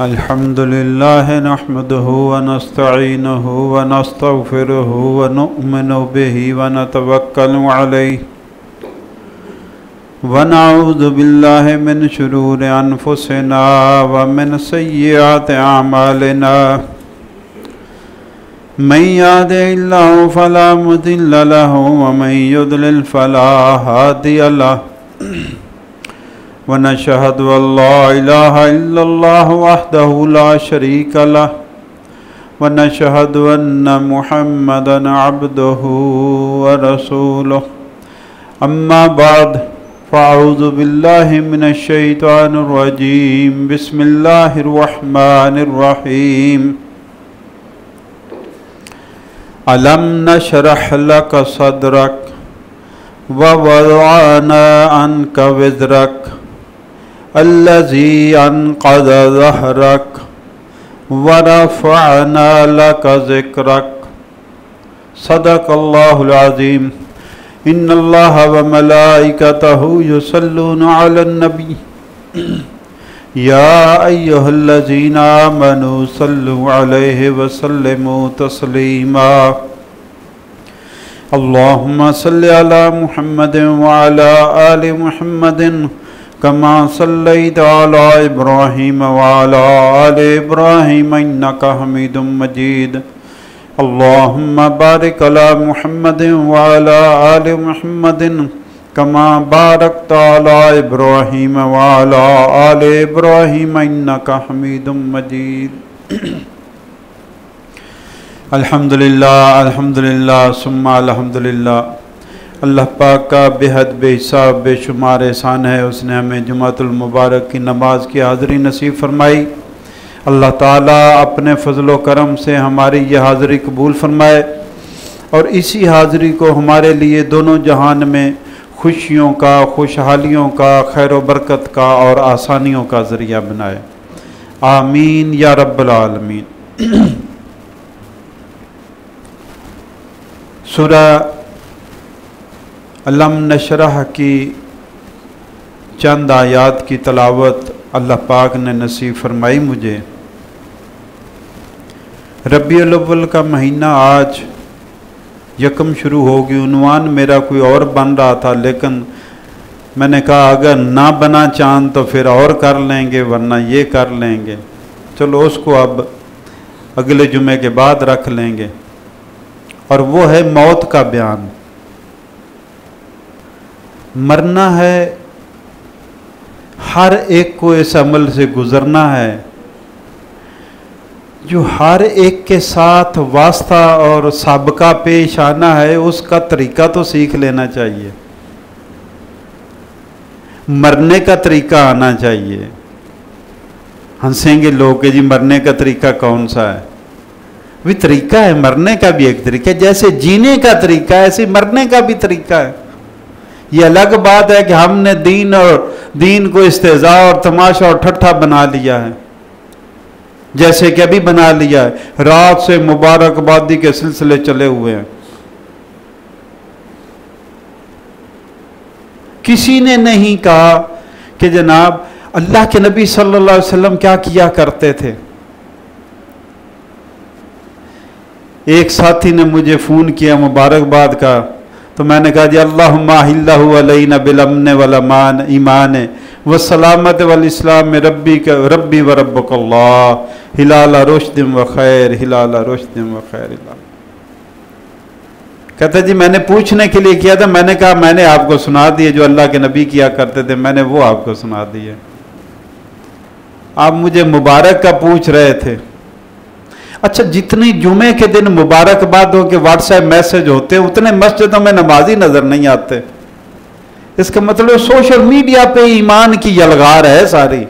अल्हम्दुलिल्लाह नहमदुहु व नस्तईनुहु व नस्तगफिरुहु व नु'मिनु बिही व नतवक्कलु अलैहि व नऊज़ु बिल्लाहि मिन शुरूरि अनफुसिना व मिन सय्यिआति अमालिना मन यहदिहिल्लाहु फला मुदिल्ल लहु व मन युद्लिल फला हादिय लहु व नशहदु अल्ला इलाहा इल्लल्लाहु वहदहु ला शरीका लहु व नशहदु अन्न मुहम्मदन अब्दुहु व रसूलुहु अम्मा बाद फ़अऊज़ु बिल्लाहि मिनश शैतानिर रजीम बिस्मिल्लाहिर रहमानिर रहीम अलम नशरह लक सदरक व वदअना अन्का विज़रक अल्लज़ी अनक़ज़ ज़हरक व रफ़अना लक ज़िक्रक सदक़ल्लाहुल अज़ीम। इन्नल्लाह व मलाइकतहु युसल्लूना अलन नबी या अय्युहल्लज़ीना आमनू सल्लु अलैहि व सल्लिमू तस्लीमा। अल्लाहुम्मा सल्लि अला मुहम्मदिन व अला आलि मुहम्मदिन कमा सल्लैता अला इब्राहीम व अला आलि इब्राहीम इन्नका हमीदुम मजीद। अल्लाहुम्मा बारिक अला मुहम्मदिन व अला आलि मुहम्मदिन कमा बारकता अला इब्राहीम व अला आलि इब्राहीम इन्नका हमीदुम मजीद। अल्हम्दुलिल्लाह अल्हम्दुलिल्लाह सुम्मा अल्हम्दुलिल्लाह। अल्लाह पाक का बेहद बेहिसाब बेशुमार एहसान है, उसने हमें जुमातुल मुबारक की नमाज की हाज़िरी नसीब फरमाई। अल्लाह ताला अपने फ़ज़ल व करम से हमारी यह हाज़िरी कबूल फरमाए और इसी हाज़िरी को हमारे लिए दोनों जहान में खुशियों का, खुशहालियों का, खैर व बरकत का और आसानियों का ज़रिया बनाए। आमीन या रब्बल आलमीन। सूरह अलम नशरह की चंद आयात की तलावत अल्लाह पाक ने नसीब फरमाई मुझे। रबीउल अव्वल का महीना आज यकम शुरू होगी। उन्वान मेरा कोई और बन रहा था, लेकिन मैंने कहा अगर ना बना चांद तो फिर और कर लेंगे, वरना ये कर लेंगे। चलो उसको अब अगले जुमे के बाद रख लेंगे। और वो है मौत का बयान। मरना है, हर एक को इस अमल से गुजरना है। जो हर एक के साथ वास्ता और साबका पेश आना है, उसका तरीका तो सीख लेना चाहिए। मरने का तरीका आना चाहिए। हंसेंगे लोग कि जी मरने का तरीका कौन सा है? भी तरीका है, मरने का भी एक तरीका है। जैसे जीने का तरीका है, ऐसे मरने का भी तरीका है। ये अलग बात है कि हमने दीन को इस्तेज़ा और तमाशा और ठट्ठा बना लिया है। जैसे कि अभी बना लिया है, रात से मुबारकबादी के सिलसिले चले हुए हैं। किसी ने नहीं कहा कि जनाब अल्लाह के नबी सल्लल्लाहु अलैहि वसल्लम क्या किया करते थे। एक साथी ने मुझे फ़ोन किया मुबारकबाद का, तो मैंने कहा जी अल्लाहुम्मा अहिल्लहु अलैना बिल अम्न वल अमान ईमान व सलामत वल इस्लाम में रब्बी व रब्बुकल्लाह हिलाल रुश्दिन व खैर हिलाल रुश्दिन व खैर। कहते जी मैंने पूछने के लिए किया था, मैंने कहा मैंने आपको सुना दिए जो अल्लाह के नबी किया करते थे, मैंने वो आपको सुना दिए। आप मुझे मुबारक का पूछ रहे थे। अच्छा, जितनी जुमे के दिन मुबारकबादों के व्हाट्सएप मैसेज होते हैं उतने मस्जिदों में नमाजी नजर नहीं आते। इसका मतलब सोशल मीडिया पे ईमान की यलगार है सारी।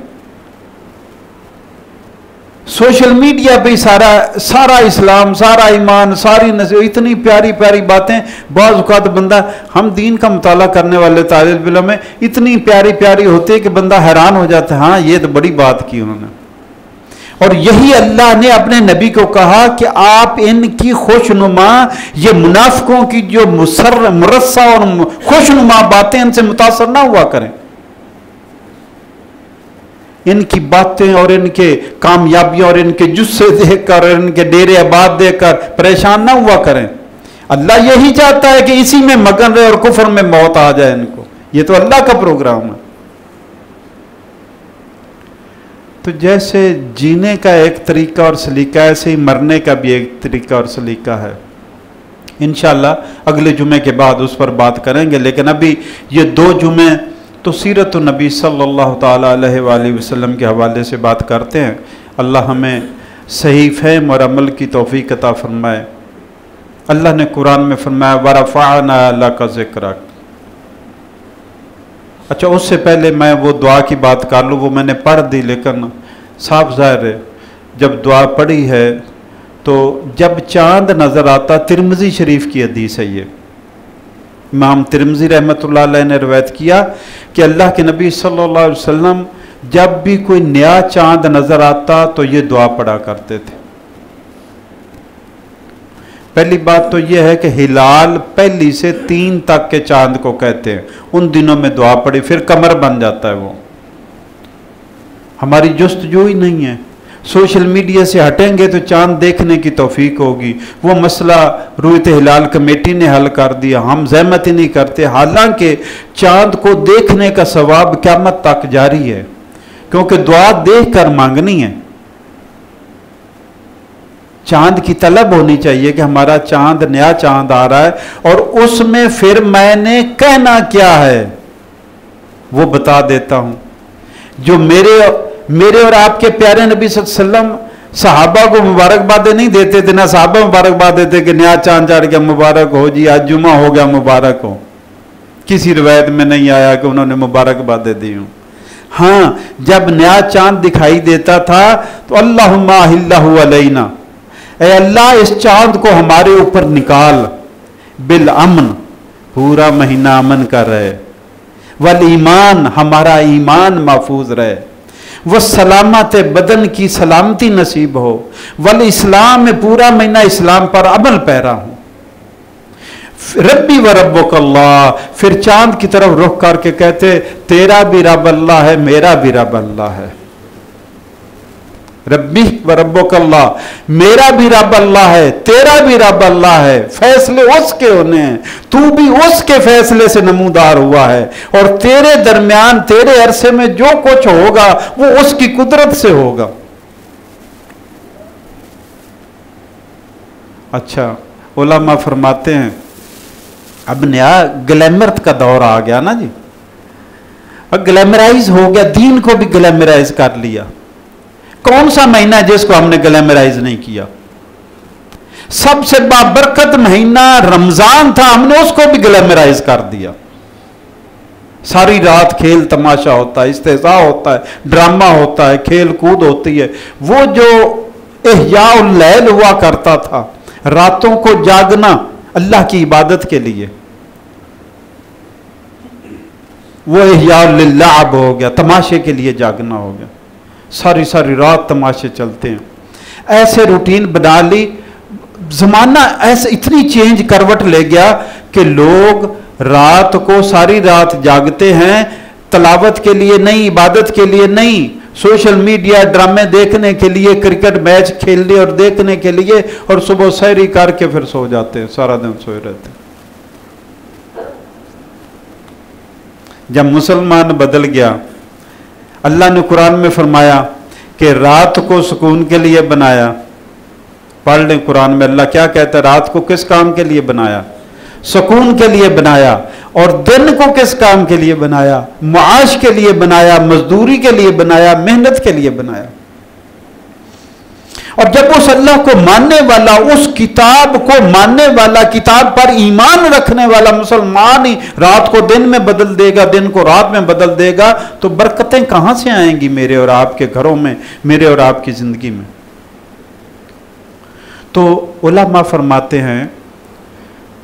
सोशल मीडिया पे सारा इस्लाम, सारा ईमान, सारी नसीहत, इतनी प्यारी प्यारी बातें। बाज़ औक़ात बंदा, हम दीन का मुताला करने वाले तालिब इल्म में इतनी प्यारी प्यारी होती है कि बंदा हैरान हो जाता है, हाँ ये तो बड़ी बात की उन्होंने। और यही अल्लाह ने अपने नबी को कहा कि आप इनकी खुशनुमा, ये मुनाफिकों की जो मुरस्सा और खुशनुमा बातें, इनसे मुतासर ना हुआ करें। इनकी बातें और इनके कामयाबियां और इनके जुस्से देखकर और इनके डेरे आबाद देखकर परेशान ना हुआ करें। अल्लाह यही चाहता है कि इसी में मगन रहे और कुफर में मौत आ जाए इनको। ये तो अल्लाह का प्रोग्राम है। तो जैसे जीने का एक तरीका और सलीका, ऐसे ही मरने का भी एक तरीका और सलीका है। इंशाअल्लाह अगले जुमे के बाद उस पर बात करेंगे, लेकिन अभी ये 2 जुमे तो सीरत नबी सल्लल्लाहु ताला अलैहि वसल्लम के हवाले से बात करते हैं। अल्लाह हमें सही फहम और अमल की तौफीक अता फरमाए। अल्लाह ने कुरान में फरमाया वरफ़अना लका ज़िक्रक। अच्छा, उससे पहले मैं वो दुआ की बात कर लूँ, वो मैंने पढ़ दी, लेकिन साफ ज़ाहिर है जब दुआ पढ़ी है तो जब चांद नज़र आता, तिरमिज़ी शरीफ की हदीस है ये, इमाम तिरमिज़ी रहमतुल्लाह अलैह ने रवायत किया कि अल्लाह के नबी सल्लल्लाहु अलैहि वसल्लम जब भी कोई नया चांद नज़र आता तो ये दुआ पढ़ा करते थे। पहली बात तो यह है कि हिलाल पहली से 3 तक के चांद को कहते हैं, उन दिनों में दुआ पड़ी, फिर कमर बन जाता है। वो हमारी जुस्तजू ही नहीं है। सोशल मीडिया से हटेंगे तो चांद देखने की तौफीक होगी। वो मसला रुयत हिलाल कमेटी ने हल कर दिया, हम ज़हमत ही नहीं करते। हालांकि चांद को देखने का सवाब क़यामत तक जारी है, क्योंकि दुआ देख कर मांगनी है। चांद की तलब होनी चाहिए कि हमारा चांद, नया चांद आ रहा है और उसमें फिर मैंने कहना क्या है वो बता देता हूं। जो मेरे और आपके प्यारे नबी सल्लल्लाहु अलैहि वसल्लम सहाबा को मुबारकबादें नहीं देते थे, ना सहाबा मुबारकबाद देते कि नया चांद चढ़ गया मुबारक हो जी, आज जुमा हो गया मुबारक हो। किसी रिवायत में नहीं आया कि उन्होंने मुबारकबादें दी हूं। हाँ, जब नया चांद दिखाई देता था तो अल्लाहुम्मा अहिल्लहु अलैना, ऐ अल्लाह इस चांद को हमारे ऊपर निकाल, बिल अमन, पूरा महीना अमन कर रहे, वल ईमान, हमारा ईमान महफूज रहे, वह सलामत बदन की सलामती नसीब हो, वल इस्लाम में पूरा महीना इस्लाम पर अमल पैरा हूं। रब्बी व रब्बुक अल्लाह, फिर चांद की तरफ रुख करके कहते तेरा भी रब अल्लाह है, मेरा भी रब अल्लाह है। रब्बी व रब्बुक अल्लाह, मेरा भी रब अल्लाह है, तेरा भी रब अल्लाह है, फैसले उसके होने हैं, तू भी उसके फैसले से नमूदार हुआ है और तेरे दरमियान, तेरे अरसे में जो कुछ होगा वो उसकी कुदरत से होगा। अच्छा, उलमा फरमाते हैं अब नया ग्लैमर का दौर आ गया ना जी, अब ग्लैमराइज हो गया, दीन को भी ग्लैमराइज कर लिया। कौन सा महीना जिसको हमने ग्लैमराइज नहीं किया? सबसे बाबरकत महीना रमजान था, हमने उसको भी ग्लैमराइज कर दिया। सारी रात खेल तमाशा होता है, इस्तेज़ा होता है, ड्रामा होता है, खेल कूद होती है। वो जो इह्याउल लैल हुआ करता था, रातों को जागना अल्लाह की इबादत के लिए, वो इह्याउल लिल्लाब हो गया, तमाशे के लिए जागना हो गया। सारी सारी रात तमाशे चलते हैं। ऐसे रूटीन बना ली, जमाना ऐसे इतनी चेंज करवट ले गया कि लोग रात को सारी रात जागते हैं, तलावत के लिए नहीं, इबादत के लिए नहीं, सोशल मीडिया ड्रामे देखने के लिए, क्रिकेट मैच खेलने और देखने के लिए, और सुबह सहरी करके फिर सो जाते हैं, सारा दिन सोए रहते हैं। जब मुसलमान बदल गया, अल्लाह ने कुरान में फरमाया कि रात को सुकून के लिए बनाया। पढ़ लें कुरान में अल्लाह क्या कहता है, रात को किस काम के लिए बनाया? सुकून के लिए बनाया। और दिन को किस काम के लिए बनाया? मुआश के लिए बनाया, मजदूरी के लिए बनाया, मेहनत के लिए बनाया। और जब उस अल्लाह को मानने वाला, उस किताब को मानने वाला, किताब पर ईमान रखने वाला मुसलमान ही रात को दिन में बदल देगा, दिन को रात में बदल देगा, तो बरकतें कहां से आएंगी मेरे और आपके घरों में, मेरे और आपकी जिंदगी में? तो उलमा फरमाते हैं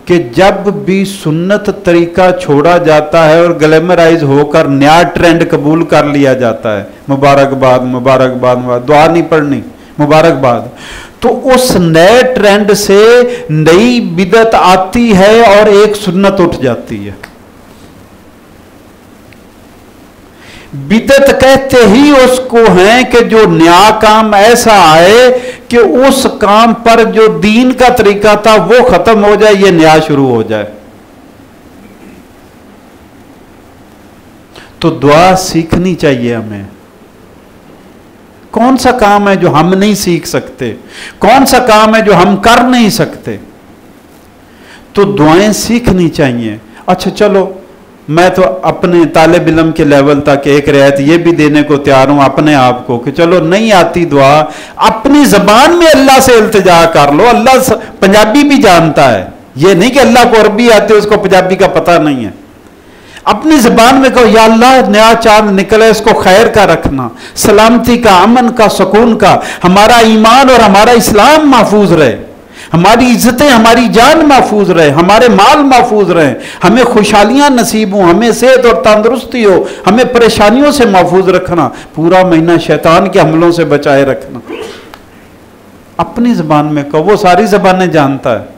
कि जब भी सुन्नत तरीका छोड़ा जाता है और ग्लैमराइज होकर नया ट्रेंड कबूल कर लिया जाता है, मुबारकबाद मुबारकबाद, दुआ नहीं पढ़नी, मुबारकबाद, तो उस नए ट्रेंड से नई बिदत आती है और एक सुन्नत उठ जाती है। बिदअत कहते ही उसको हैं कि जो नया काम ऐसा आए कि उस काम पर जो दीन का तरीका था वो खत्म हो जाए, ये नया शुरू हो जाए। तो दुआ सीखनी चाहिए हमें। कौन सा काम है जो हम नहीं सीख सकते, कौन सा काम है जो हम कर नहीं सकते, तो दुआएं सीखनी चाहिए। अच्छा चलो, मैं तो अपने तालिब इल्म के लेवल तक एक रियायत ये भी देने को तैयार हूं अपने आप को कि चलो नहीं आती दुआ, अपनी जबान में अल्लाह से इल्तिजा कर लो। अल्लाह पंजाबी भी जानता है, ये नहीं कि अल्लाह को अरबी आती है उसको पंजाबी का पता नहीं है। अपनी जबान में कहो, या अल्लाह नया चांद निकले, इसको खैर का रखना, सलामती का, अमन का, सुकून का, हमारा ईमान और हमारा इस्लाम महफूज रहे, हमारी इज्जतें, हमारी जान महफूज रहे, हमारे माल महफूज रहे, हमें खुशहालियां नसीब हो, हमें सेहत और तंदुरुस्ती हो, हमें परेशानियों से महफूज रखना, पूरा महीना शैतान के हमलों से बचाए रखना। अपनी जबान में कहो, वो सारी जबानें जानता है।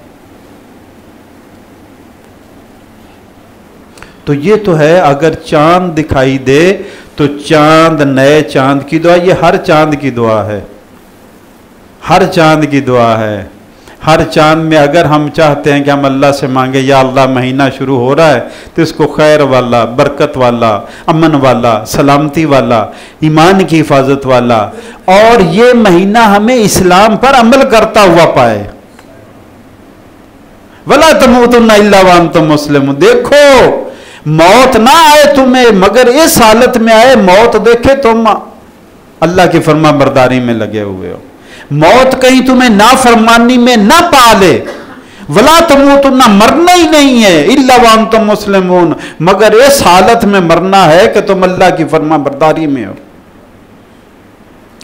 तो ये तो है, अगर चांद दिखाई दे तो चांद, नए चांद की दुआ, ये हर चांद की दुआ है, हर चांद की दुआ है। हर चांद में अगर हम चाहते हैं कि हम अल्लाह से मांगे, या अल्लाह महीना शुरू हो रहा है तो इसको खैर वाला, बरकत वाला, अमन वाला, सलामती वाला, ईमान की हिफाजत वाला, और ये महीना हमें इस्लाम पर अमल करता हुआ पाए। वला तमूतुन्ना इल्ला व अंतुम मुस्लिमून। देखो मौत ना आए तुम्हें मगर इस हालत में आए, मौत देखे तुम अल्लाह की फर्मा बरदारी में लगे हुए हो, मौत कहीं तुम्हें नाफरमानी में ना पाले। वला तमूतुन्ना, मरना ही नहीं है, इल्ला व अंतुम मुस्लिमून, मगर इस हालत में मरना है कि तुम अल्लाह की फर्मा बरदारी में हो।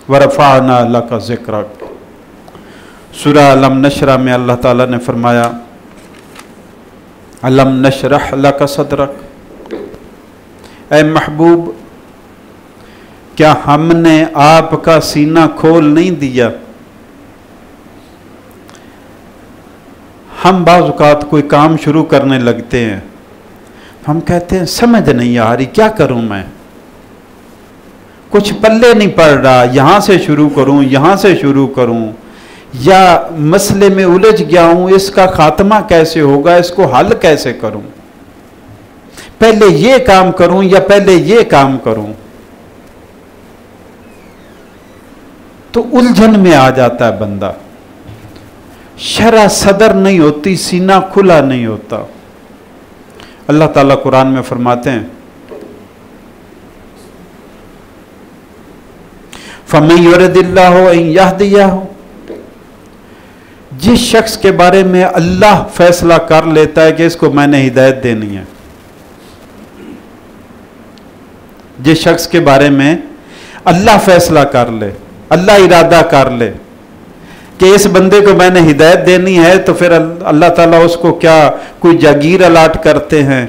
वरफ़अना लका ज़िक्रक, सूरह अलम नशरा में अल्लाह ताला ने फरमाया, अलम नशरह लका सदरक, ऐ महबूब क्या हमने आपका सीना खोल नहीं दिया। हम बाज़ औक़ात कोई काम शुरू करने लगते हैं, हम कहते हैं समझ नहीं आ रही, क्या करूं मैं, कुछ पल्ले नहीं पड़ रहा, यहां से शुरू करूं, यहां से शुरू करूं, या मसले में उलझ गया हूं, इसका खात्मा कैसे होगा, इसको हल कैसे करूं, पहले ये काम करूं या पहले ये काम करूं। तो उलझन में आ जाता है बंदा, शरा सदर नहीं होती, सीना खुला नहीं होता। अल्लाह ताला कुरान में फरमाते हैं, फमन युरिदिल्लाहु अन यहदियहु, जिस शख्स के बारे में अल्लाह फैसला कर लेता है कि इसको मैंने हिदायत देनी है, जिस शख्स के बारे में अल्लाह फैसला कर ले, अल्लाह इरादा कर ले कि इस बंदे को मैंने हिदायत देनी है, तो फिर अल्लाह ताला उसको क्या कोई जागीर अलाट करते हैं,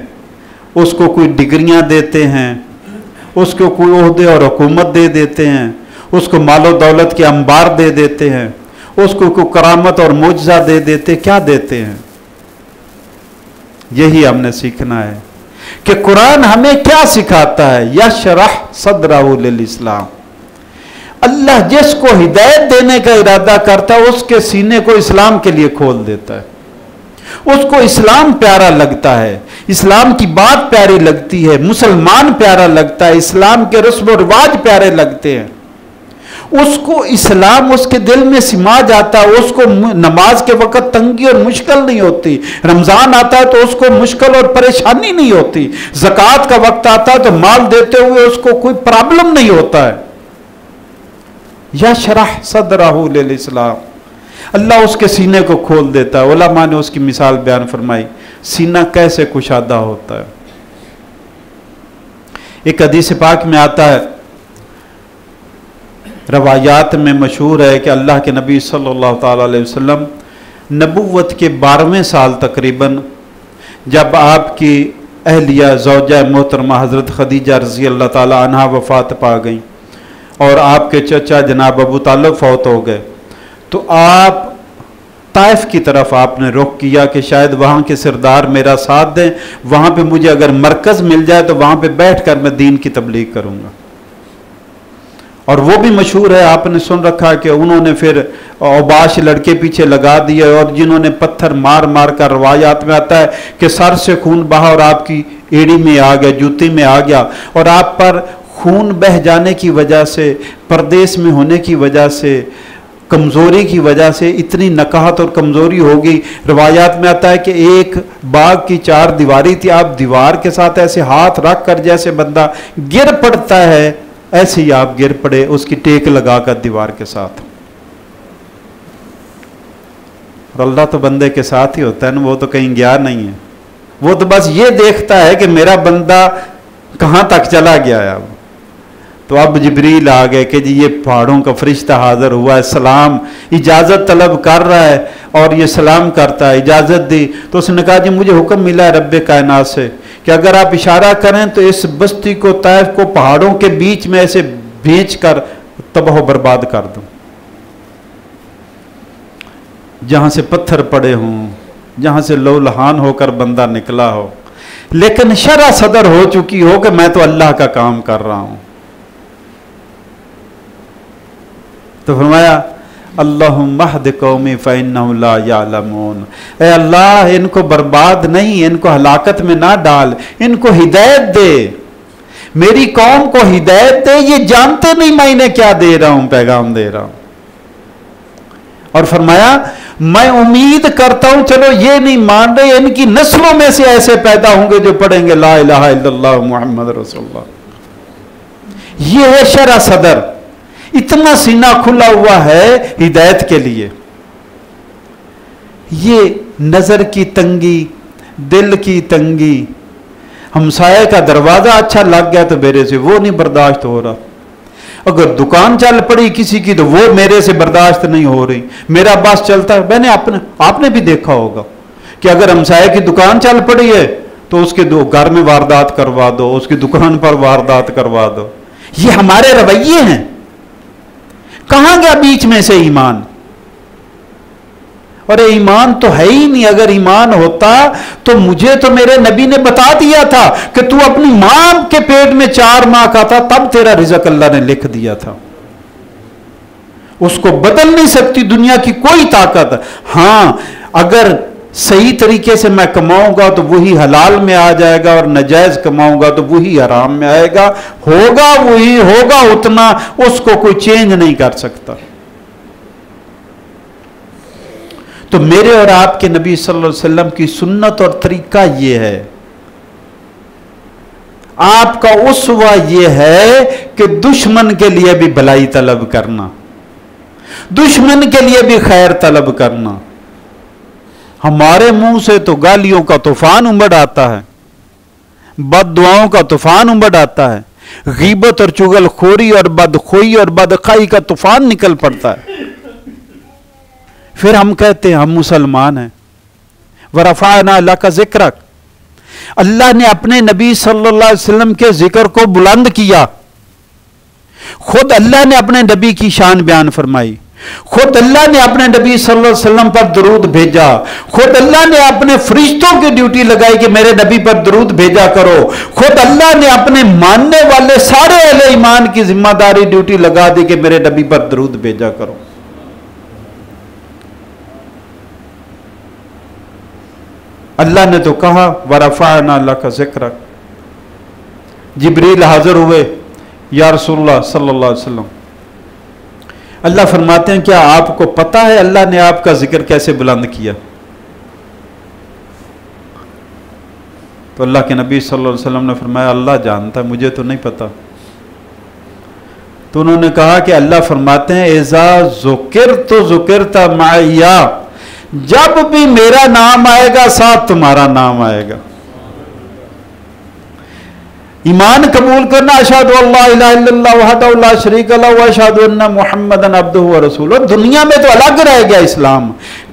उसको कोई डिग्रियां देते हैं, उसको कोई ओहदे और हुकूमत दे देते हैं, उसको मालो दौलत के अंबार दे देते हैं, उसको कोई करामत और मुआजा दे देते, क्या देते हैं। यही हमने सीखना है कि कुरान हमें क्या सिखाता है, यशरह सदरहु लिल इस्लाम। अल्लाह जिसको हिदायत देने का इरादा करता है उसके सीने को इस्लाम के लिए खोल देता है, उसको इस्लाम प्यारा लगता है, इस्लाम की बात प्यारी लगती है, मुसलमान प्यारा लगता है, इस्लाम के रस्म और रिवाज प्यारे लगते हैं, उसको इस्लाम उसके दिल में सिमा जाता है, उसको नमाज के वक्त तंगी और मुश्किल नहीं होती, रमजान आता है तो उसको मुश्किल और परेशानी नहीं होती, ज़कात का वक्त आता है तो माल देते हुए उसको कोई प्रॉब्लम नहीं होता है। यशरह सदरहु लिल इस्लाम, अल्लाह उसके सीने को खोल देता है। उलमा ने उसकी मिसाल बयान फरमाई, सीना कैसे कुशादा होता है। एक हदीस पाक में आता है, रवायात में मशहूर है कि अल्लाह के नबी सल्लल्लाहु अलैहि वसल्लम नबुव्वत के 12वें साल तकरीबन, जब आपकी अहलिया ज़ौजा मोहतरमा हज़रत खदीजा रज़ी अल्लाह ताला अन्हा वफ़ात पा गई और आपके चचा जनाब अबू तालिब फौत हो गए, तो आप ताइफ की तरफ आपने रुख किया कि शायद वहाँ के सरदार मेरा साथ दें, वहाँ पे मुझे अगर मरकज़ मिल जाए तो वहाँ पे बैठकर मैं दीन की तबलीग करूँगा। और वो भी मशहूर है, आपने सुन रखा कि उन्होंने फिर औबाश लड़के पीछे लगा दिए और जिन्होंने पत्थर मार मार कर, रवायात में आता है कि सर से खून बहा और आपकी एड़ी में आ गया, जूती में आ गया, और आप पर खून बह जाने की वजह से, परदेश में होने की वजह से, कमज़ोरी की वजह से इतनी नकाहत और कमज़ोरी होगी। रवायात में आता है कि एक बाग की 4 दीवारी थी, आप दीवार के साथ ऐसे हाथ रख कर जैसे बंदा गिर पड़ता है, ऐसे ही आप गिर पड़े उसकी टेक लगाकर दीवार के साथ। और अल्लाह तो बंदे के साथ ही होता है ना, वो तो कहीं गया नहीं है, वो तो बस ये देखता है कि मेरा बंदा कहाँ तक चला गया है। अब तो अब जिब्रील आ गए कि जी ये पहाड़ों का फरिश्ता हाजिर हुआ है, सलाम इजाज़त तलब कर रहा है, और ये सलाम करता है, इजाज़त दी। तो उसने कहा जी मुझे हुक्म मिला है रब्बे कायनात से कि अगर आप इशारा करें तो इस बस्ती को, ताइफ को पहाड़ों के बीच में ऐसे बेच कर तबाह बर्बाद कर दूं, जहां से पत्थर पड़े हों, जहां से लौलहान होकर बंदा निकला हो, लेकिन शरा सदर हो चुकी हो कि मैं तो अल्लाह का काम कर रहा हूं। तो फरमाया अल्लाहुम्मा हद कौमी फ़इन्नहुम ला यअलमून, ए अल्लाह इनको बर्बाद नहीं, इनको हलाकत में ना डाल, इनको हिदायत दे, मेरी कौम को हिदायत दे, ये जानते नहीं मैं इन्हें क्या दे रहा हूं, पैगाम दे रहा हूं। और फरमाया मैं उम्मीद करता हूं चलो ये नहीं मान रहे, इनकी नस्लों में से ऐसे पैदा होंगे जो पढ़ेंगे ला इलाहा इल्लल्लाह मुहम्मद रसूलुल्लाह। ये है शरा सदर, इतना सीना खुला हुआ है हिदायत के लिए। ये नजर की तंगी, दिल की तंगी, हमसाये का दरवाजा अच्छा लग गया तो मेरे से वो नहीं बर्दाश्त हो रहा, अगर दुकान चल पड़ी किसी की तो वो मेरे से बर्दाश्त नहीं हो रही, मेरा बस चलता है। मैंने आपने भी देखा होगा कि अगर हमसाये की दुकान चल पड़ी है तो उसके घर में वारदात करवा दो, उसकी दुकान पर वारदात करवा दो। ये हमारे रवैये हैं। कहां गया बीच में से ईमान? और ईमान तो है ही नहीं। अगर ईमान होता तो मुझे तो मेरे नबी ने बता दिया था कि तू अपनी मां के पेट में 4 माह का था तब तेरा रिज़्क अल्लाह ने लिख दिया था, उसको बदल नहीं सकती दुनिया की कोई ताकत। हां, अगर सही तरीके से मैं कमाऊंगा तो वही हलाल में आ जाएगा, और नाजायज कमाऊंगा तो वही हराम में आएगा, होगा वही, होगा उतना, उसको कोई चेंज नहीं कर सकता। तो मेरे और आपके नबी सल्लल्लाहु अलैहि वसल्लम की सुन्नत और तरीका यह है, आपका उस्वा यह है कि दुश्मन के लिए भी भलाई तलब करना, दुश्मन के लिए भी खैर तलब करना। हमारे मुंह से तो गालियों का तूफान उमड़ आता है, बददुआओं का तूफान उमड़ आता है, गीबत और चुगलखोरी और बदखोई और बदखाई का तूफान निकल पड़ता है। फिर हम कहते हैं हम मुसलमान हैं। वरफ़अना लका ज़िक्रक, अल्लाह ने अपने नबी सल्लल्लाहु अलैहि वसल्लम के जिक्र को बुलंद किया। खुद अल्लाह ने अपने नबी की शान बयान फरमाई, खुद अल्लाह ने अपने नबी सल्लल्लाहु अलैहि वसल्लम पर दरूद भेजा, खुद अल्लाह ने अपने फरिश्तों की ड्यूटी लगाई कि मेरे नबी पर दरूद भेजा करो, खुद अल्लाह ने अपने मानने वाले सारे अहले ईमान की जिम्मेदारी ड्यूटी लगा दी कि मेरे नबी पर दरूद भेजा करो। अल्लाह ने तो कहा वरफ़अना लका ज़िक्रक। जिब्रील हाजिर हुए, या रसूलुल्लाह सल्लल्लाहु अलैहि वसल्लम, अल्लाह फरमाते हैं क्या आपको पता है अल्लाह ने आपका जिक्र कैसे बुलंद किया? तो अल्लाह के नबी सल्लल्लाहु अलैहि वसल्लम ने फरमाया अल्लाह जानता है, मुझे तो नहीं पता। तो उन्होंने कहा कि अल्लाह फरमाते हैं इज़ा ज़ुकिरतु ज़ुकिरता माइया, जब भी मेरा नाम आएगा साथ तुम्हारा नाम आएगा। ईमान कबूल करना, अशहदु अल्ला इलाहा इल्लल्लाह वहदहु ला शरीका लहु व अशहदु अन्ना मुहम्मदन अब्दुहु व रसूलुहु। दुनिया में तो अलग रह गया इस्लाम,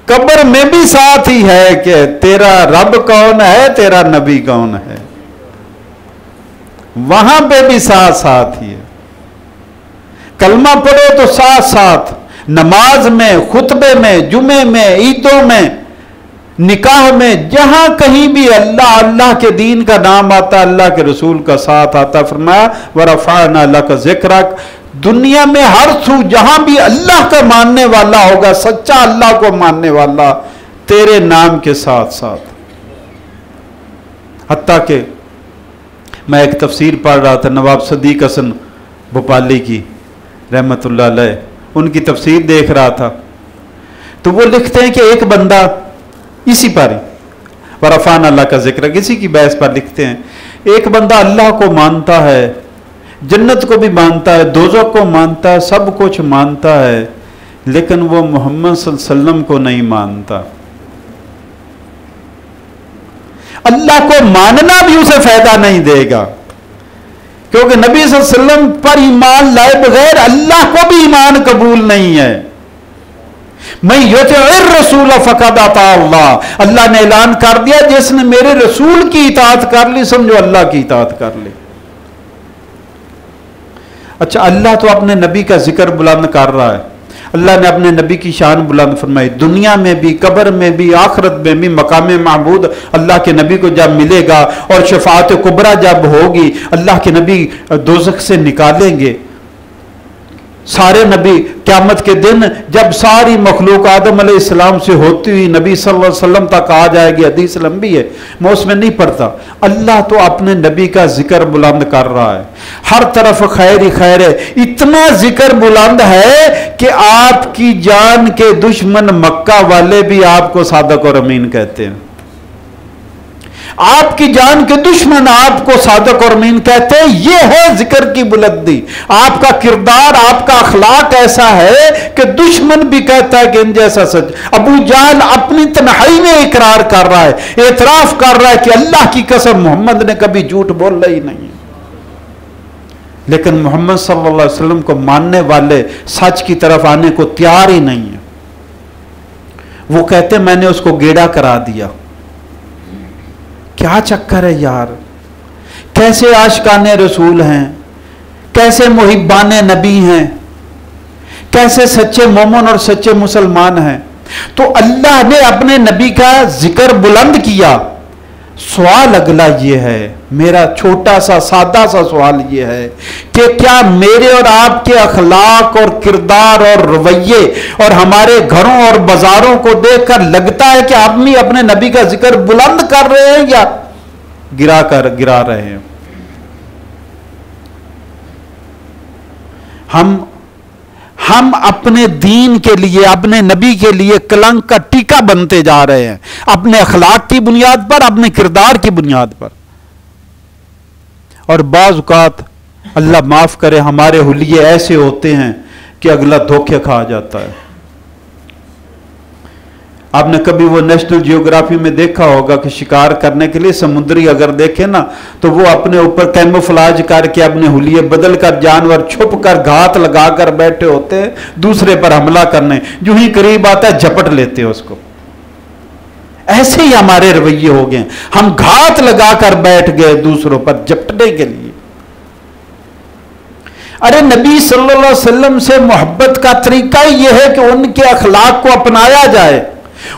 कब्र में भी साथ ही है कि तेरा रब कौन है, तेरा नबी कौन है, वहां पे भी साथ साथ ही है। कलमा पढ़ो तो साथ साथ, नमाज में, खुतबे में, जुमे में, ईदों में, निकाह में, जहां कहीं भी अल्लाह अल्लाह के दीन का नाम आता, अल्लाह के रसूल का साथ आता, फरमाया वरफ़अना लका ज़िक्रक। दुनिया में हर सू जहां भी अल्लाह का मानने वाला होगा, सच्चा अल्लाह को मानने वाला, तेरे नाम के साथ साथ। हत्ता के मैं एक तफसीर पढ़ रहा था नवाब सदीक हसन भोपाली की रहमतुल्लाह अलैह, उनकी तफसीर देख रहा था, तो वो लिखते हैं कि एक बंदा, इसी पर वरफ़अना लका ज़िक्रक, इसी की बहस पर लिखते हैं, एक बंदा अल्लाह को मानता है, जन्नत को भी मानता है, दोज़ख को मानता है, सब कुछ मानता है, लेकिन वो मोहम्मद सल्लल्लाहु अलैहि वसल्लम को नहीं मानता। अल्लाह को मानना भी उसे फायदा नहीं देगा, क्योंकि नबी सल्लल्लाहु अलैहि वसल्लम पर ईमान लाए बगैर अल्लाह को भी ईमान कबूल नहीं है। मैं युतिइर रसूल फ़क़द अता अल्लाह, अल्लाह ने ऐलान कर दिया जिसने मेरे रसूल की इताअत कर ली, समझो अल्लाह की इताअत कर ली। अच्छा, अल्लाह तो अपने नबी का जिक्र बुलंद कर रहा है, अल्लाह ने अपने नबी की शान बुलंद फरमाई, दुनिया में भी, कब्र में भी, आखिरत में भी। मकाम महमूद अल्लाह के नबी को जब मिलेगा और शफाअत कुबरा जब होगी, अल्लाह के नबी दोज़ख से निकालेंगे सारे नबी। क़यामत के दिन जब सारी मखलूक आदम अलैहिस्सलाम से होती हुई नबी सल्लल्लाहु अलैहि वसल्लम तक आ जाएगी, हदीस लंबी है, मैं उसमें नहीं पढ़ता। अल्लाह तो अपने नबी का जिक्र बुलंद कर रहा है, हर तरफ खैर ही खैर है। इतना जिक्र बुलंद है कि आपकी जान के दुश्मन मक्का वाले भी आपको सादक और अमीन कहते हैं। आपकी जान के दुश्मन आपको सादक और अमीन कहते हैं। यह है जिक्र की बुलंदी। आपका किरदार, आपका अखलाक ऐसा है कि दुश्मन भी कहता है कि इन जैसा सच। अबू जहल अपनी तन्हाई में इकरार कर रहा है, एतराफ कर रहा है कि अल्लाह की कसम मोहम्मद ने कभी झूठ बोला ही नहीं। लेकिन मोहम्मद सल्लल्लाहु अलैहि वसल्लम को मानने वाले सच की तरफ आने को तैयार ही नहीं है। वो कहते मैंने उसको गेड़ा करा दिया। क्या चक्कर है यार, कैसे आशिकाने रसूल हैं, कैसे मुहिब्बाने नबी हैं, कैसे सच्चे मोमिन और सच्चे मुसलमान हैं। तो अल्लाह ने अपने नबी का जिक्र बुलंद किया। सवाल अगला ये है, मेरा छोटा सा सादा सा सवाल ये है कि क्या मेरे और आपके अखलाक और किरदार और रवैये और हमारे घरों और बाजारों को देखकर लगता है कि आप भी अपने नबी का जिक्र बुलंद कर रहे हैं या गिरा रहे हैं? हम अपने दीन के लिए, अपने नबी के लिए कलंक का टीका बनते जा रहे हैं, अपने अखलाक की बुनियाद पर, अपने किरदार की बुनियाद पर। और बाज़ औक़ात अल्लाह माफ करे, हमारे हुलिये ऐसे होते हैं कि अगला धोखे खा जाता है। आपने कभी वो नेशनल जियोग्राफी में देखा होगा कि शिकार करने के लिए समुद्री अगर देखे ना, तो वो अपने ऊपर कैमोफ्लाज करके अपने हुलिये बदल कर जानवर छुप कर घात लगाकर बैठे होते हैं दूसरे पर हमला करने। जो ही करीब आता है झपट लेते हैं उसको। ऐसे ही हमारे रवैये हो गए, हम घात लगाकर बैठ गए दूसरों पर झपटने के लिए। अरे नबी सल्लल्लाहु अलैहि वसल्लम से मोहब्बत का तरीका ही यह है कि उनके अखलाक को अपनाया जाए,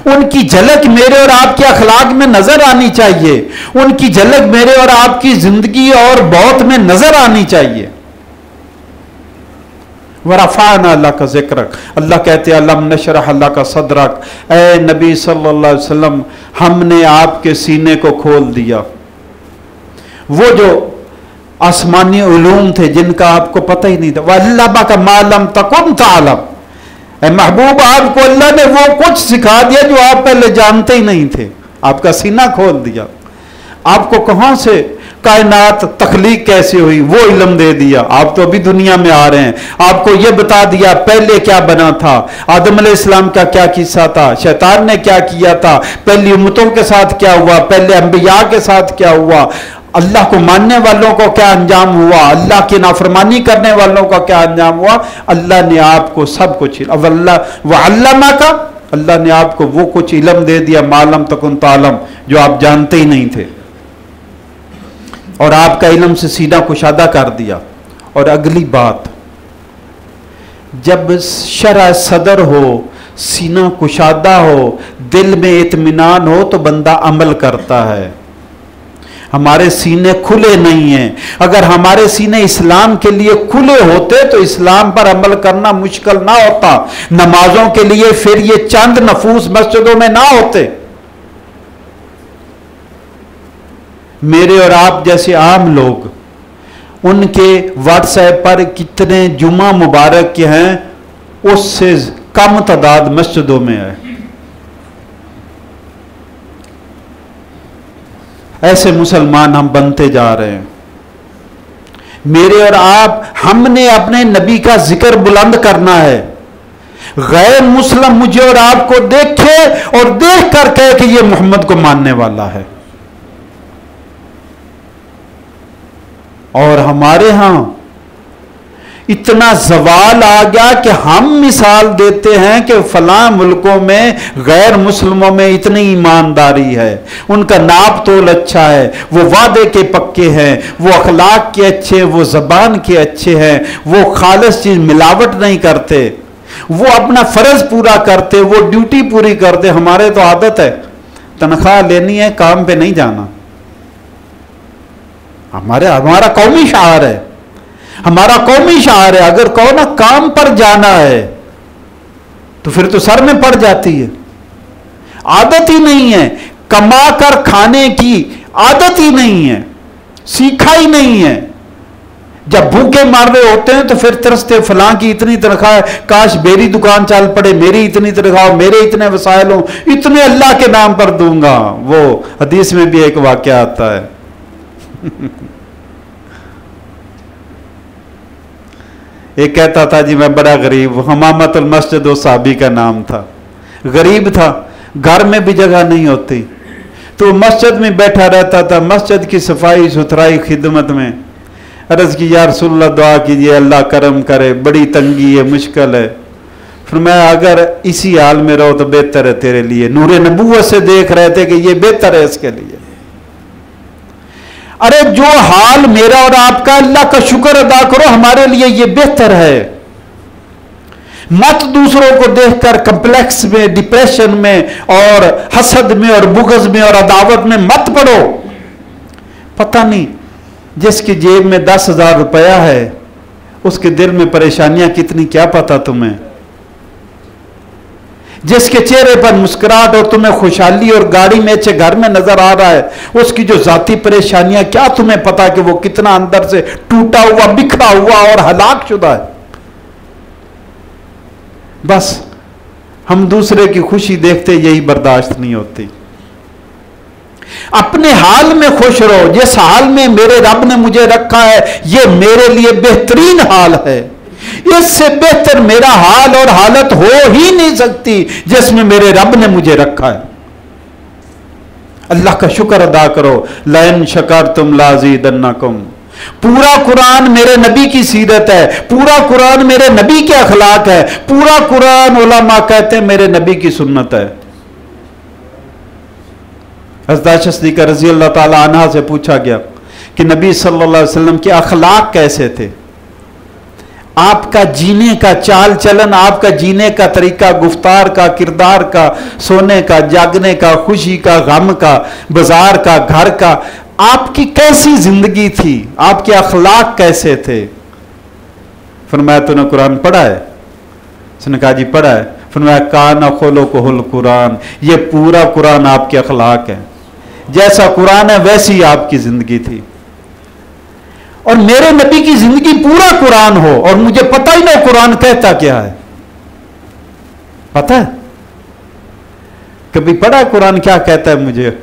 उनकी झलक मेरे और आपके अखलाक में नजर आनी चाहिए, उनकी झलक मेरे और आपकी जिंदगी और बहुत में नजर आनी चाहिए। वरफ़अना लका ज़िक्रक, अल्लाह कहते हैं अलम नशरह लका सदरक, ए नबी सल्लल्लाहु अलैहि वसल्लम हमने आपके सीने को खोल दिया। वो जो आसमानी उलूम थे जिनका आपको पता ही नहीं था, वअल्लमका मा लम तकुन तअलम, महबूब आपको अल्लाह ने वो कुछ सिखा दिया जो आप पहले जानते ही नहीं थे। आपका सीना खोल दिया। आपको कहां से कायनात तख्लीक कैसे हुई वो इल्म दे दिया। आप तो अभी दुनिया में आ रहे हैं, आपको यह बता दिया पहले क्या बना था, आदम अलैहिस्सलाम का क्या किस्सा था, शैतान ने क्या किया था, पहली उम्मतों के साथ क्या हुआ, पहले अंबिया के साथ क्या हुआ, अल्लाह को मानने वालों को क्या अंजाम हुआ, अल्लाह की नाफरमानी करने वालों का क्या अंजाम हुआ। अल्लाह ने आपको सब कुछ, अब अल्लाह का अल्लाह ने आपको वो कुछ इल्म दे दिया, मालम तकुन तालम, जो आप जानते ही नहीं थे, और आपका इल्म से सीधा कुशादा कर दिया। और अगली बात, जब शरह सदर हो, सीना कुशादा हो, दिल में इत्मीनान हो तो बंदा अमल करता है। हमारे सीने खुले नहीं हैं। अगर हमारे सीने इस्लाम के लिए खुले होते तो इस्लाम पर अमल करना मुश्किल ना होता। नमाजों के लिए फिर ये चंद नफूस मस्जिदों में ना होते। मेरे और आप जैसे आम लोग, उनके व्हाट्सएप पर कितने जुमा मुबारक के हैं, उससे कम तादाद मस्जिदों में है। ऐसे मुसलमान हम बनते जा रहे हैं। मेरे और आप, हमने अपने नबी का जिक्र बुलंद करना है। गैर मुस्लिम मुझे और आपको देखे और देख कर कहे कि ये मोहम्मद को मानने वाला है। और हमारे यहां इतना जवाल आ गया कि हम मिसाल देते हैं कि फलां मुल्कों में गैर मुस्लिमों में इतनी ईमानदारी है, उनका नाप तोल अच्छा है, वो वादे के पक्के हैं, वो अखलाक के अच्छे, वो जबान के अच्छे हैं, वो खालिस चीज मिलावट नहीं करते, वो अपना फर्ज पूरा करते, वो ड्यूटी पूरी करते। हमारे तो आदत है तनख्वाह लेनी है, काम पे नहीं जाना। हमारा कौमी शार है, हमारा कौमी शार है। अगर कहो ना काम पर जाना है तो फिर तो सर में पड़ जाती है। आदत ही नहीं है, कमा कर खाने की आदत ही नहीं है, सीखा ही नहीं है। जब भूखे मार रहे होते हैं तो फिर तरसते, फलां की इतनी तनख्वाह, काश मेरी दुकान चल पड़े, मेरी इतनी तनख्वाह, मेरे इतने वसाइल हो, इतने अल्लाह के नाम पर दूंगा। वो हदीस में भी एक वाकया आता है एक कहता था जी मैं बड़ा गरीब, हमामतुल मस्जिद उस साहबी का नाम था। गरीब था, घर में भी जगह नहीं होती, तो मस्जिद में बैठा रहता था, मस्जिद की सफाई सुथराई खिदमत में। अर्ज की या रसूलल्लाह दुआ कीजिए अल्लाह करम करे, बड़ी तंगी है, मुश्किल है। फिर मैं अगर इसी हाल में रहो तो बेहतर है तेरे लिए। नूरे नबूवत से देख रहे थे कि ये बेहतर है इसके लिए। अरे जो हाल मेरा और आपका, अल्लाह का शुक्र अदा करो, हमारे लिए ये बेहतर है। मत दूसरों को देखकर कंप्लेक्स में, डिप्रेशन में और हसद में और बुग़्ज़ में और अदावत में मत पड़ो। पता नहीं जिसकी जेब में 10,000 रुपया है उसके दिल में परेशानियां कितनी, क्या पता तुम्हें। जिसके चेहरे पर मुस्कुराहट और तुम्हें खुशहाली और गाड़ी में अच्छे घर में नजर आ रहा है, उसकी जो जाती परेशानियां, क्या तुम्हें पता कि वो कितना अंदर से टूटा हुआ, बिखरा हुआ और हलाक शुदा है। बस हम दूसरे की खुशी देखते यही बर्दाश्त नहीं होती। अपने हाल में खुश रहो। जिस हाल में मेरे रब ने मुझे रखा है ये मेरे लिए बेहतरीन हाल है। इससे बेहतर मेरा हाल और हालत हो ही नहीं सकती जिसमें मेरे रब ने मुझे रखा है। अल्लाह का शुक्र अदा करो। लइन शकरतुम लाज़ीदन्नकुम। पूरा कुरान मेरे नबी की सीरत है, पूरा कुरान मेरे नबी के अखलाक है, पूरा कुरान उलमा कहते हैं मेरे नबी की सुन्नत है। हज़रत आयशा सिद्दीक़ा रज़ी अल्लाह ताला अन्हा से पूछा गया कि नबी सल्लल्लाहु अलैहि वसल्लम के अखलाक कैसे थे, आपका जीने का चाल चलन, आपका जीने का तरीका, गुफ्तार का, किरदार का, सोने का, जागने का, खुशी का, गम का, बाजार का, घर का, आपकी कैसी जिंदगी थी, आपके अखलाक कैसे थे। फरमाया तूने कुरान पढ़ा है? उसने कहा जी पढ़ा है। फरमाया काना खुलुकुहुल कुरान, ये पूरा कुरान आपके अखलाक है, जैसा कुरान है वैसी आपकी जिंदगी थी। और मेरे नबी की जिंदगी पूरा कुरान हो और मुझे पता ही नहीं कुरान कहता क्या है। पता है? कभी पढ़ा कुरान क्या कहता है? मुझे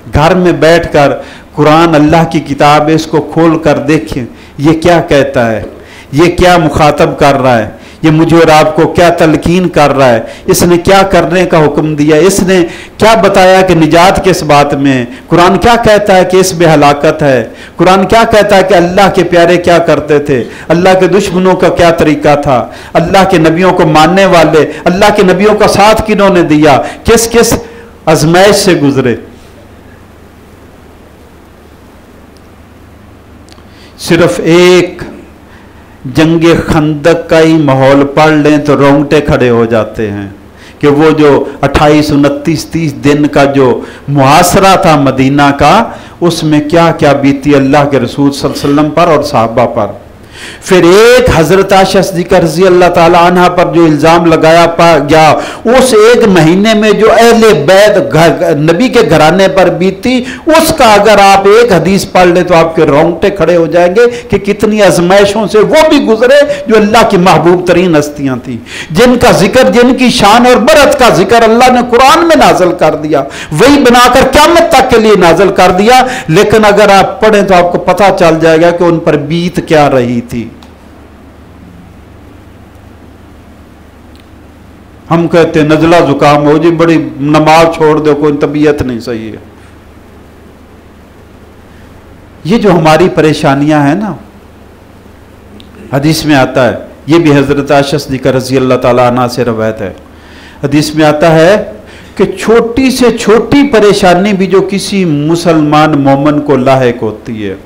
घर में बैठकर कुरान अल्लाह की किताब है, इसको खोल कर देखें ये क्या कहता है, ये क्या मुखातब कर रहा है, ये मुझे और आपको क्या तलकीन कर रहा है, इसने क्या करने का हुक्म दिया, इसने क्या बताया कि निजात किस बात में, कुरान क्या कहता है कि इसमें हलाकत है, कुरान क्या कहता है कि अल्लाह के प्यारे क्या करते थे, अल्लाह के दुश्मनों का क्या तरीका था, अल्लाह के नबियों को मानने वाले, अल्लाह के नबियों का साथ किन्होंने दिया, किस किस आजमाइश से गुजरे। सिर्फ एक जंगे खंदक का ही माहौल पढ़ लें तो रोंगटे खड़े हो जाते हैं कि वो जो 28, 29, 30 दिन का जो मुहासरा था मदीना का, उसमें क्या क्या बीती अल्लाह के रसूल सल्लल्लाहु अलैहि वसल्लम पर और सहाबा पर। फिर एक हजरत आयशा सिद्दीक़ा रज़ी अल्लाह ताला अन्हा पर जो इल्जाम लगाया गया, उस एक महीने में जो अहले बैत नबी के घराने पर बीती, उसका अगर आप एक हदीस पढ़ ले तो आपके रोंगटे खड़े हो जाएंगे कि कितनी आजमाइशों से वो भी गुजरे जो अल्लाह की महबूब तरीन हस्तियां थी, जिनका जिक्र, जिनकी शान और बरत का जिक्र अल्लाह ने कुरान में नाजल कर दिया, वही बनाकर क़यामत तक के लिए नाजल कर दिया। लेकिन अगर आप पढ़ें तो आपको पता चल जाएगा कि उन पर बीत क्या रही थी। हम कहते नजला जुकाम हो जी, बड़ी नमाज छोड़ दो, कोई तबीयत नहीं सही है। ये जो हमारी परेशानियां हैं ना, हदीस में आता है, ये भी हजरत आयशा सिद्दीक़ा रज़ी अल्लाह ताला अन्हा से रवायत है। हदीस में आता है कि छोटी से छोटी परेशानी भी जो किसी मुसलमान मोमन को लाहिक होती है,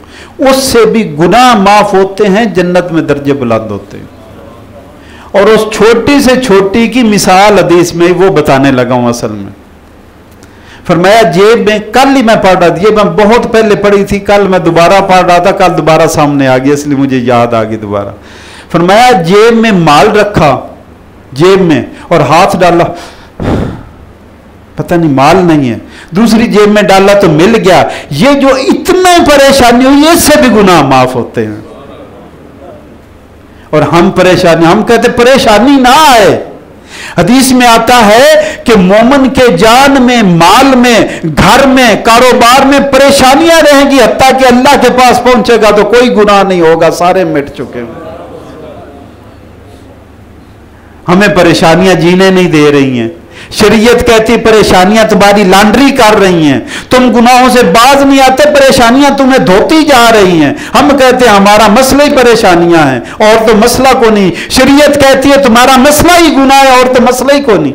उससे भी गुनाह माफ होते हैं, जन्नत में दर्जे बुलंद होते हैं। और उस छोटी से छोटी की मिसाल हदीस में वो बताने लगा हूं। असल में फरमाया, जेब में, कल ही मैं पढ़ रहा था, ये मैं बहुत पहले पढ़ी थी, कल मैं दोबारा पढ़ रहा था, कल दोबारा सामने आ गया, इसलिए मुझे याद आ गई दोबारा। फरमाया, जेब में माल रखा, जेब में, और हाथ डाला, पता नहीं माल नहीं है, दूसरी जेब में डाला तो मिल गया। ये जो इतनी परेशानी हुई, इससे भी गुनाह माफ होते हैं। और हम परेशानी, हम कहते परेशानी ना आए। हदीस में आता है कि मोमन के जान में, माल में, घर में, कारोबार में परेशानियां रहेंगी, हत्ता कि अल्लाह के पास पहुंचेगा तो कोई गुनाह नहीं होगा, सारे मिट चुके हैं। हमें परेशानियां जीने नहीं दे रही हैं। शरीयत कहती परेशानियां तुम्हारी लॉन्ड्री कर रही हैं, तुम गुनाहों से बाज नहीं आते, परेशानियां तुम्हें धोती जा रही हैं। हम कहते हैं हमारा मसला ही परेशानियां हैं, और तो मसला को नहीं। शरीयत कहती है तुम्हारा मसला ही गुनाह है, और तो मसला ही को नहीं।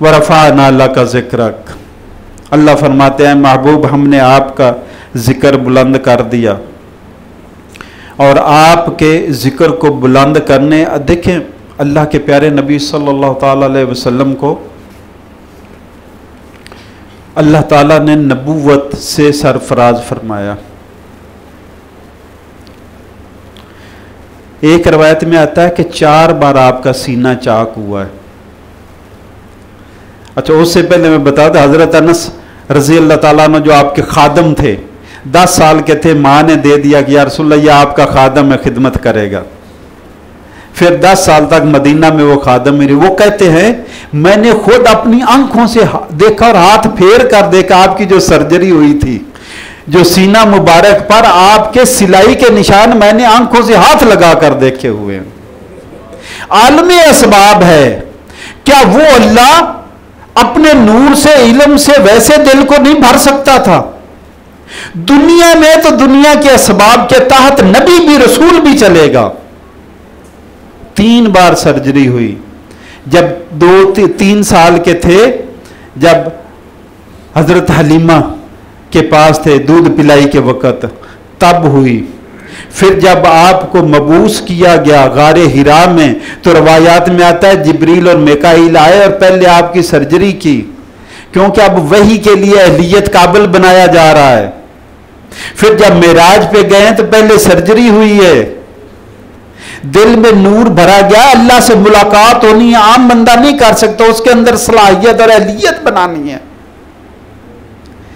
वरफ़अना लका ज़िक्रक, अल्लाह फरमाते हैं महबूब, हमने आपका जिक्र बुलंद कर दिया। और आपके जिक्र को बुलंद करने, देखें अल्लाह के प्यारे नबी सल्लल्लाहु ताला अलैहि वसल्लम को अल्लाह ताला ने नबूवत से सरफराज फरमाया। एक रवायत में आता है कि 4 बार आपका सीना चाक हुआ है। अच्छा, उससे पहले मैं बता दूं, हजरत अनस रजी अल्लाह ताला ने, जो आपके खादम थे, 10 साल के थे, माँ ने दे दिया कि या रसूल अल्लाह, ये आपका खादम है, खिदमत करेगा। फिर 10 साल तक मदीना में वो खादम ही रही। वो कहते हैं मैंने खुद अपनी आंखों से देखा और हाथ फेर कर देखा, आपकी जो सर्जरी हुई थी, जो सीना मुबारक पर आपके सिलाई के निशान मैंने आंखों से हाथ लगा कर देखे हुए। आलमी असबाब है। क्या वो अल्लाह अपने नूर से, इल्म से वैसे दिल को नहीं भर सकता था? दुनिया में तो दुनिया के असबाब के तहत नबी भी, रसूल भी चलेगा। 3 बार सर्जरी हुई। जब 2-3 साल के थे, जब हजरत हलीमा के पास थे दूध पिलाई के वक़्त, तब हुई। फिर जब आपको मबूस किया गया गारे हिरा में, तो रवायात में आता है जिब्रील और मिकाईल आए और पहले आपकी सर्जरी की, क्योंकि अब वही के लिए अहलियत काबिल बनाया जा रहा है। फिर जब मेराज पे गए तो पहले सर्जरी हुई है, दिल में नूर भरा गया, अल्लाह से मुलाकात होनी है, आम बंदा नहीं कर सकता, उसके अंदर सलाहियत और अहलियत बनानी है।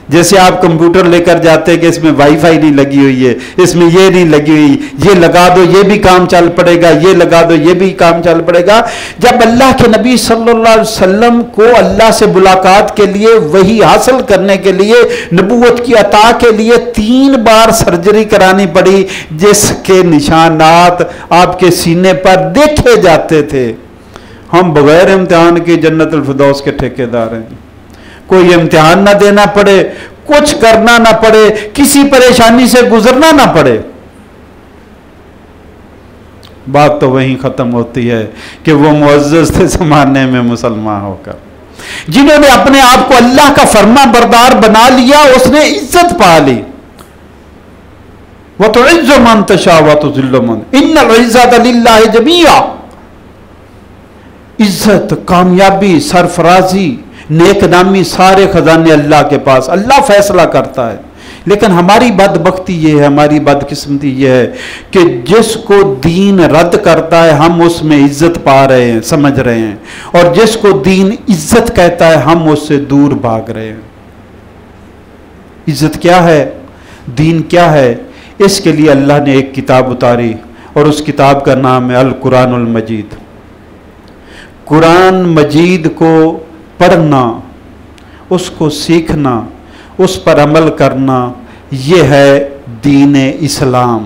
जैसे आप कंप्यूटर लेकर जाते हैं कि इसमें वाईफाई नहीं लगी हुई है, इसमें ये नहीं लगी हुई, ये लगा दो ये भी काम चल पड़ेगा, ये लगा दो ये भी काम चल पड़ेगा। जब अल्लाह के नबी सल्लल्लाहु अलैहि वसल्लम को अल्लाह से मुलाकात के लिए, वही हासिल करने के लिए, नबूवत की अता के लिए 3 बार सर्जरी करानी पड़ी, जिसके निशानात आपके सीने पर देखे जाते थे। हम बगैर इम्तिहान के जन्नतुल फिरदौस के ठेकेदार हैं। कोई इम्तिहान ना देना पड़े, कुछ करना ना पड़े, किसी परेशानी से गुजरना ना पड़े। बात तो वहीं खत्म होती है कि वो मुअज़्ज़ज़ थे ज़माने में मुसलमान होकर, जिन्होंने अपने आप को अल्लाह का फरमा बरदार बना लिया, उसने इज्जत पा ली। व तुइज़्ज़ु मन तशा व तुज़िल्लु मन इन्नल इज़्ज़त लिल्लाहि जमीआ। इज्जत, कामयाबी, सरफराजी, नेकनामी, सारे खजाने अल्लाह के पास, अल्लाह फैसला करता है। लेकिन हमारी बदबख्ती ये है, हमारी बदकिस्मती ये है कि जिसको दीन रद्द करता है हम उसमें इज्जत पा रहे हैं, समझ रहे हैं, और जिसको दीन इज्जत कहता है हम उससे दूर भाग रहे हैं। इज्जत क्या है, दीन क्या है, इसके लिए अल्लाह ने एक किताब उतारी और उस किताब का नाम है अल कुरानुल मजीद। कुरान मजीद को पढ़ना, उसको सीखना, उस पर अमल करना, ये है दीन इस्लाम।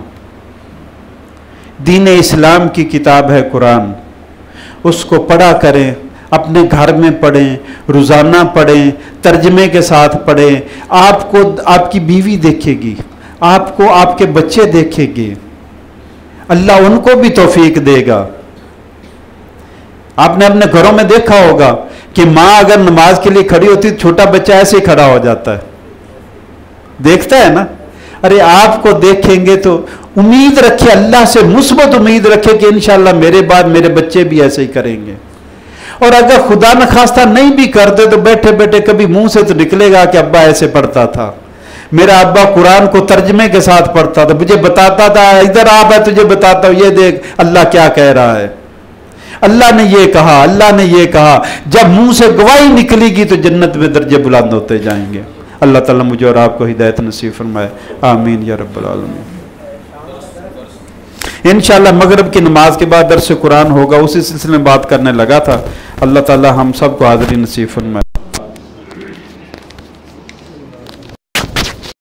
दीन इस्लाम की किताब है कुरान। उसको पढ़ा करें, अपने घर में पढ़ें, रोज़ाना पढ़ें, तर्जमे के साथ पढ़ें। आपको आपकी बीवी देखेगी, आपको आपके बच्चे देखेंगे, अल्लाह उनको भी तौफीक देगा। आपने अपने घरों में देखा होगा कि माँ अगर नमाज के लिए खड़ी होती तो छोटा बच्चा ऐसे ही खड़ा हो जाता है, देखता है ना। अरे आपको देखेंगे तो उम्मीद रखे, अल्लाह से मुस्बत उम्मीद रखे कि इंशाल्लाह मेरे बाद मेरे बच्चे भी ऐसे ही करेंगे। और अगर खुदा न खास्ता नहीं भी करते तो बैठे बैठे कभी मुंह से तो निकलेगा कि अब्बा ऐसे पढ़ता था, मेरा अब्बा कुरान को तर्जमे के साथ पढ़ता था, मुझे बताता था, इधर आ मैं तुझे बताता हूं, ये देख अल्लाह क्या कह रहा है, अल्लाह ने ये कहा, अल्लाह ने ये कहा। जब मुंह से गवाही निकलेगी तो जन्नत में दर्जे बुलंद होते जाएंगे। अल्लाह ताला मुझे और आपको हिदायत नसीब फरमाए, आमीन या रब्बल आलमीन। इंशाअल्लाह मगरिब की नमाज के बाद दर्स कुरान होगा, उसी सिलसिले में बात करने लगा था। अल्लाह ताला हम सबको हाज़िरी नसीब फरमाए।